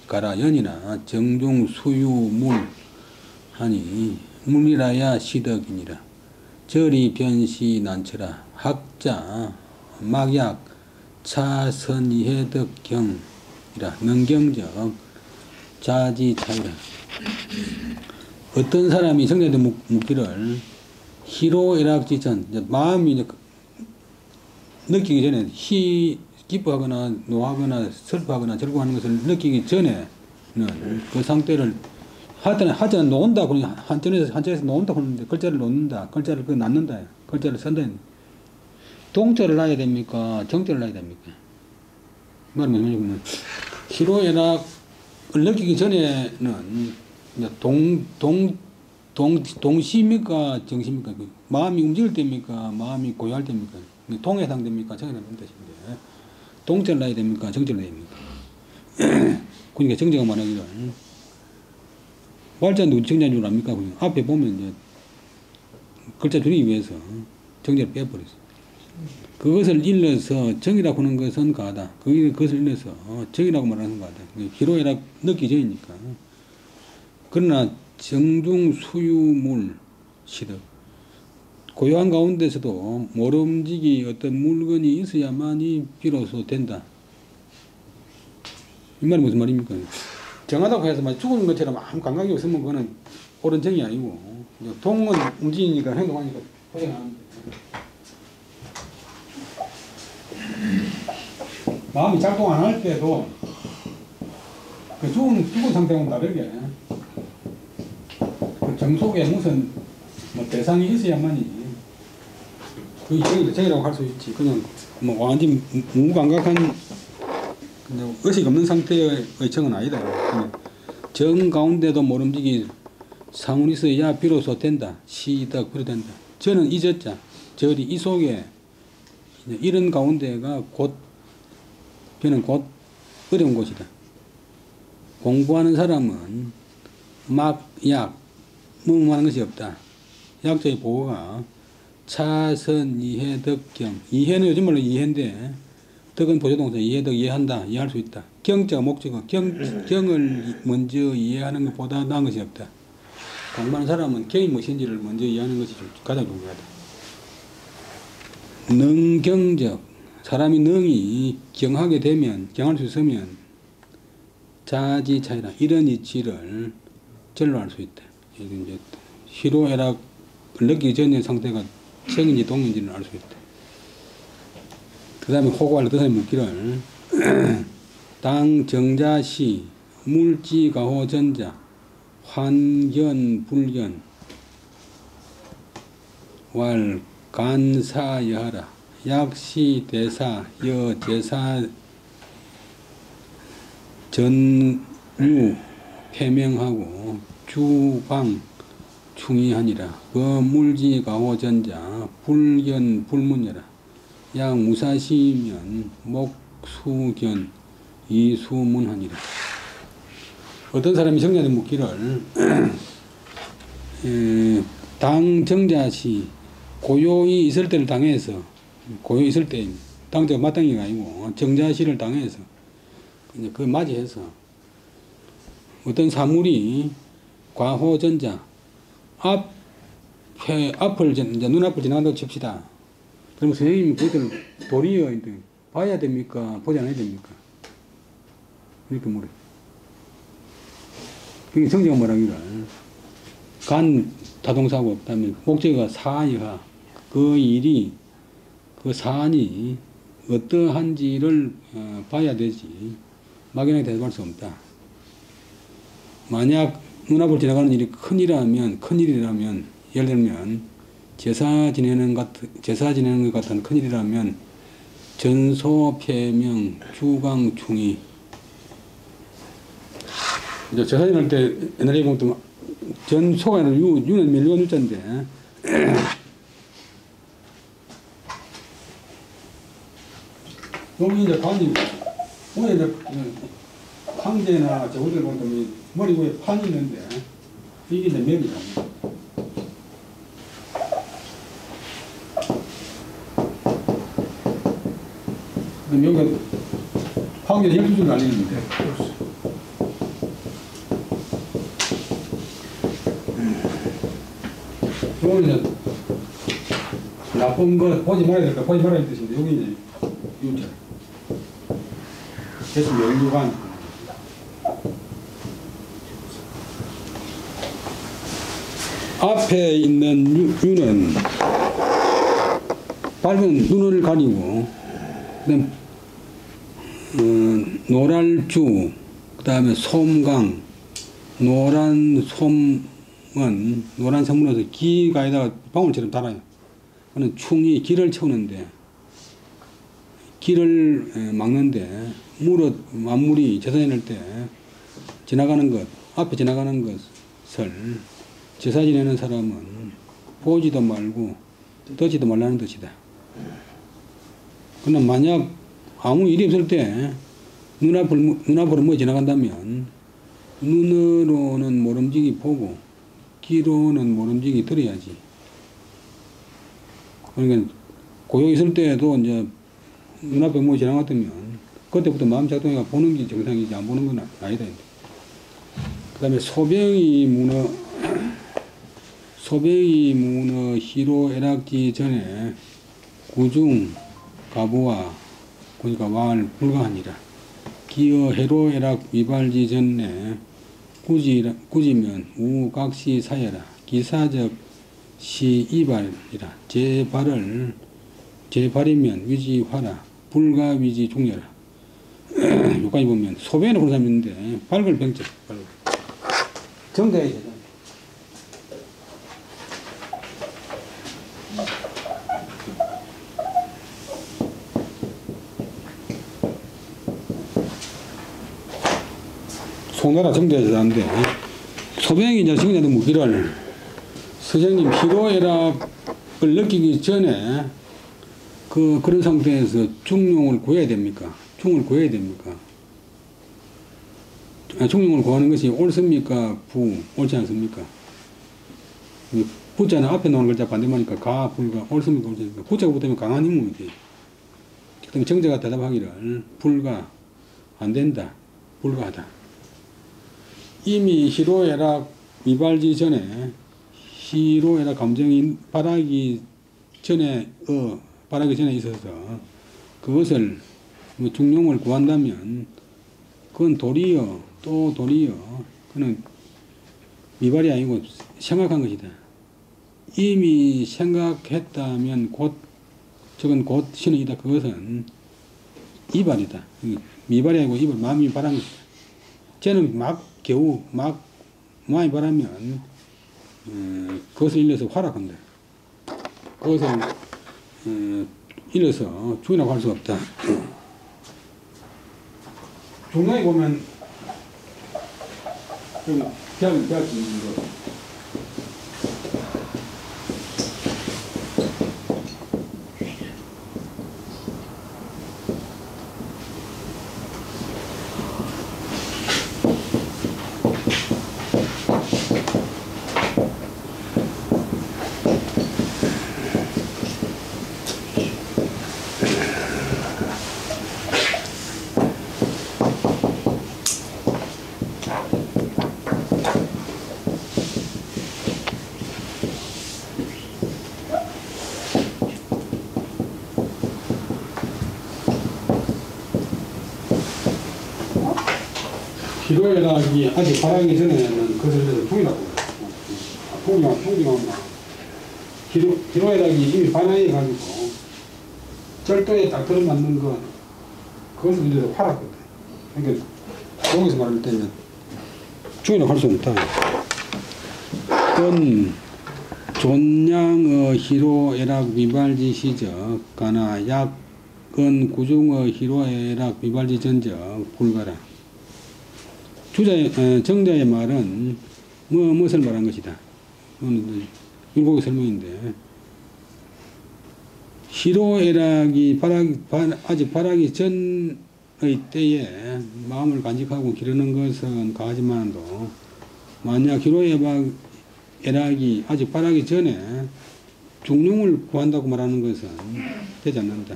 S1: 가라 연이나 정중 수유물 하니 물이라야 시덕이니라. 절이 변시 난처라. 학자 막약 차선이해덕경이라. 능경적 자지차이라. 어떤 사람이 성자한테 묻기를 희로애락지전 마음이 이제 느끼기 전에 기뻐하거나 노하거나 슬퍼하거나 즐거워하는 것을 느끼기 전에는 그 상태를 하자는 놓은다. 한전에서 놓은다 그러는데 글자를 놓는다. 글자를 낳는다. 글자를 쓴다. 동자를 놔야 됩니까? 정자를 놔야 됩니까? 말은 뭐냐면 희로애락을 느끼기 전에는 동시입니까? 정시입니까? 마음이 움직일 때입니까? 마음이 고요할 때입니까? 동해상됩니까? 정해상됩니다. 동자를 놔야 됩니까? 정자를 놔야 됩니까? 그러니까 정자가 말하기를 말자는 누구 정자인 줄 압니까? 앞에 보면 이제 글자 줄이기 위해서 정자를 빼버렸어. 그것을 일러서 정이라고 하는 것은 가다. 그것을 일러서 정이라고 말하는 것은 가다. 희로애락 느끼기 전이니까. 그러나 정중 수유물 시덕. 고요한 가운데서도 모름지기 어떤 물건이 있어야만이 비로소 된다. 이 말이 무슨 말입니까? 정하다고 해서 막 죽은 것처럼 아무 감각이 없으면 그거는 옳은 정이 아니고, 동은 움직이니까 행동하니까 고생하는데. 마음이 작동 안 할 때도 그 죽은 상태하고는 다르게 그 정속에 무슨 대상이 있어야만이 그 정이라고 할 수 있지. 그냥 완전히 무감각한 의식 없는 상태의 정은 아니다. 정 가운데도 모름지기 상훈이 있어야 비로소 된다. 시덕 비로된다. 저는 잊었자. 절이 이 속에 이런 가운데가 저는 곧 어려운 곳이다. 공부하는 사람은 약 무음하는 것이 없다. 약자의 보호가 차선 이해 덕경. 이해는 요즘 말로 이해인데 덕은 보조동사 이해덕 이해한다. 이해할 수 있다. 경자가 목적어 경을 먼저 이해하는 것보다 나은 것이 없다. 공부하는 사람은 경이 무엇인지를 먼저 이해하는 것이 가장 중요하다. 능경적 사람이 능이 경하게 되면 경할 수 있으면 자지차이라 이런 이치를 절로 알 수 있다. 이제 희로애락을 느끼기 전의 상태가 청인지 동인지를 알 수 있다. 그 다음에 호구할 그 사람이 묻기를 당 정자시 물지가호 전자 환견 불견 왈 간사여하라 약시 대사 여 제사 전유 폐명하고 주방 충이하니라. 물지 가호전자 불견 불문여라. 양 무사시면 목수견 이수문하니라. 어떤 사람이 정자한테 묻기를 당 정자시 고요히 있을 때를 당해서 고요히 있을 때 당자가 마땅히가 아니고 정자시를 당해서 그걸 맞이해서 어떤 사물이 과호전자 앞을 이제 눈앞을 지나간다고 칩시다. 그러면 선생님이 그것을 도리어 봐야 됩니까? 보지 않아야 됩니까? 이렇게 물어요. 그게 성경가 말하기를 간 타동사가 없다면 목적어가 사이하 그 일이 그 사안이 어떠한지를 봐야 되지 막연하게 대답할 수 없다. 만약 눈앞을 지나가는 일이 큰일이라면 예를 들면 제사 지내는 것 같은 큰일이라면 전소폐명 주강충이 이제 저 사진 할 때 옛날에 보면 전 소가는 유는 밀리건 유자인데 여기 이제 관이 오늘 이제 황제나 저것들 보면 머리 위에 판이 있는데 이게 이제 맵이다. 그럼 여기가 황제 혈수술 날리는데 여기는 나쁜 거 보지 말아야 될까 보지 말아야 뜻인데 여기 이제 유자 계속 연구관 앞에 있는 유는 밝은 눈을 가리고 그다음 노랄주 그다음에 솜강 노란 솜은 노란 성분으로서 기가에다가 방울처럼 달아요. 그는 충이 기를 채우는데 길을 막는데 만물이 제사 지낼 때 지나가는 것 앞에 지나가는 것을 제사 지내는 사람은 보지도 말고 듣지도 말라는 뜻이다. 그러나 만약 아무 일이 없을 때 눈앞으로 뭐 지나간다면 눈으로는 모름지기 보고 귀로는 모름지기 들어야지. 그러니까 고요 있을 때도 이제 눈앞에 뭐 지나갔다면 그때부터 마음 작동해가 보는 게 정상이지 안 보는 건 아니다. 그 다음에 소병이 문어 희로 애락지 전에 구중 가부와 그러니까 왕을 불가하니라. 기어 해로 애락 위발지 전에 꾸지면 우각시 사여라. 기사적 시 이발이라. 제발이면 위지화라. 불가 위지 종려라. 여기까지 보면 소변에 그런 사람이 있는데 발걸 병적 정대해야 되잖아. 송나라 정대해야 되는데 소변이 이제 정대는 무기를 선생님 희로애락을 느끼기 전에 그런 상태에서 중용을 구해야 됩니까? 중을 구해야 됩니까? 중용을 구하는 것이 옳습니까? 옳지 않습니까? 부자는 앞에 나오는 글자 반대말이니까 가, 불가, 옳습니까? 옳지 않습니까? 부자가 붙으면 강한 인물이 돼. 그 다음에 정제가 대답하기를 불가, 안 된다, 불가하다. 이미 희로애락 미발지 전에 희로애락 감정이 발하기 전에 있어서 그것을 중용을 구한다면 그건 도리어 그는 미발이 아니고 생각한 것이다. 이미 생각했다면 저건 곧 신의이다. 그것은 이발이다. 미발이 아니고 이발, 마음이 바란 것이다. 쟤는 겨우 마음이 바라면 그것을 일러서 활약한다. 그것을 일러서 주인하고 할 수가 없다. 중간에 보면 좀 배울 수 있는 거. 희로애락이 아직 발하기 전에는 그것을 풍이라고 해요. 풍이만 희로애락이 이미 발하해가지고 절도에 딱 들어맞는 것 그것을 이제 활았거든. 그러니까 여기서 말할 때는 중이라고 할 수 없다. 건 존양의 희로애락 미발지 시적 가나 약건 구중의 희로애락 미발지 전적 불가라. 정자의 말은 무엇을 말한 것이다. 율곡의 설명인데, 희로애락이 아직 발하기 전의 때에 마음을 간직하고 기르는 것은 가하지만도, 만약 희로애락이 아직 발하기 전에 중용을 구한다고 말하는 것은 되지 않는다.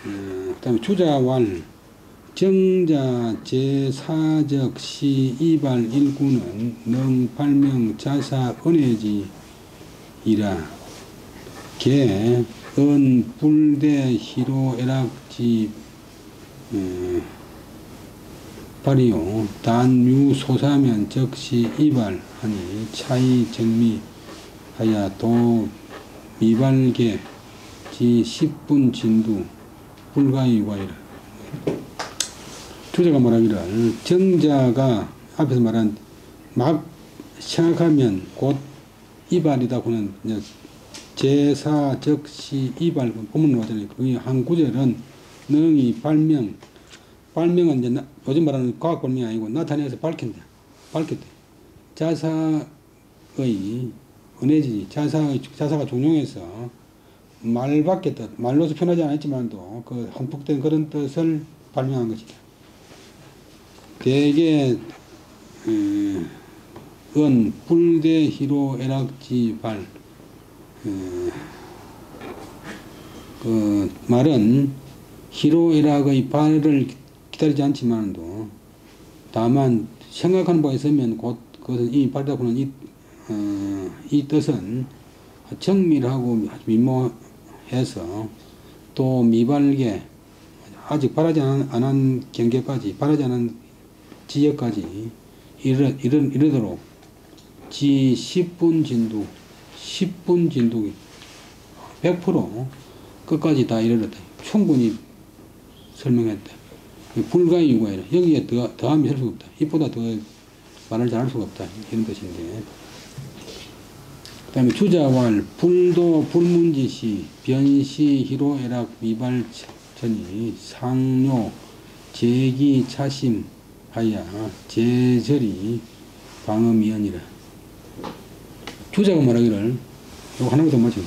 S1: 그 다음에 주자왈 정자 제4적 시 이발 일구는 능 발명 자사 은혜지이라. 개 은 불대 희로애락지 발이요 단유 소사면 적시 이발하니 차이 정미하야 도 미발계 지 10분 진두 불가이과이라. 주자가 말하기를 정자가 앞에서 말한 막 생각하면 곧 이발이다 고는 제사 적시 이발 본문으로 하잖아요. 그 한 구절은 능이 발명은 이제 요즘 말하는 과학 발명이 아니고 나타내서 밝힌다. 자사의 은혜지, 자사가 종용해서 말밖에 뜻, 말로서 표현하지 않았지만도 그 한폭된 그런 뜻을 발명한 것이다. 대개 은 불대 희로 애락지 발 그 말은 희로애락의 발을 기다리지 않지만도 다만 생각하는 바에 있으면 곧 그것은 이 발이라고는 이 뜻은 정밀하고 미모해서 또 미발계 아직 바라지 않은 경계까지 바라지 않은 지역까지 이르도록 지 10분 진두기 100% 끝까지 다 이르렀다. 충분히 설명했다. 불가의 유가이라. 여기에 더함이 될 수가 없다. 이보다 더 말을 잘할 수가 없다. 이런 뜻인데. 그 다음에 주자왈 불도 불문지시 변시 희로애락 미발천이 상료 제기 차심하야 제절이 방음이언이라. 주자가 말하기를 이거 하나만 더 맞춰.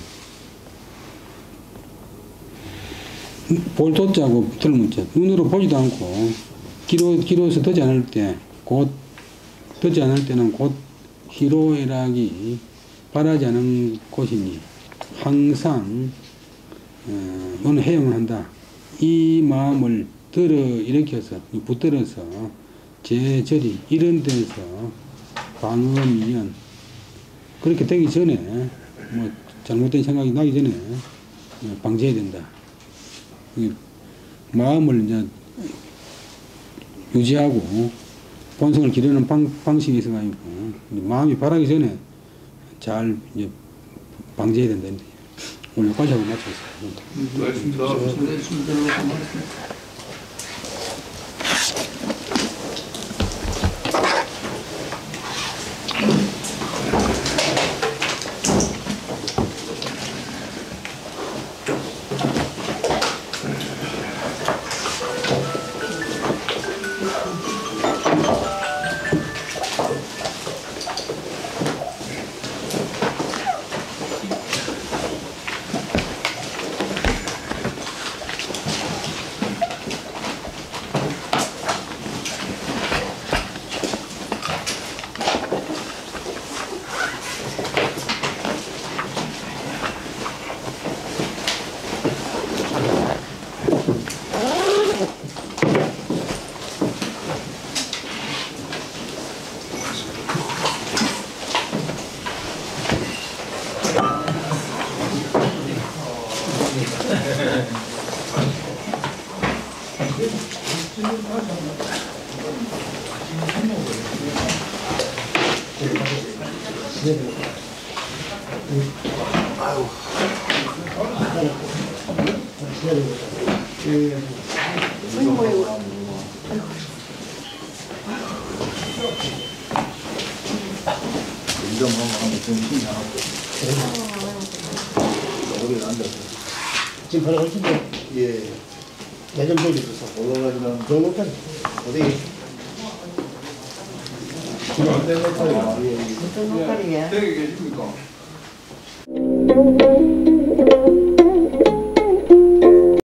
S1: 볼도자고 들문자 눈으로 보지도 않고 기로에서 듣지 않을 때는 곧 희로애락이 바라지 않은 곳이니 항상 너는 해용을 한다. 이 마음을 일으켜서 붙들어서 제절이 이런 데서 방음이연 그렇게 되기 전에 뭐 잘못된 생각이 나기 전에 방지해야 된다. 마음을 이제 유지하고 본성을 기르는 방식이 있어가지고 마음이 바라기 전에 잘 이제 방지해야 된다. 오늘 여기까지 하고 마치겠습니다.
S2: 지금 바로 가시죠. 예. 예전 보기도 사 올라가지고 너무 어디
S3: 안된 것들이야.
S4: 무슨 녹화리야?
S3: 되게 계십니까?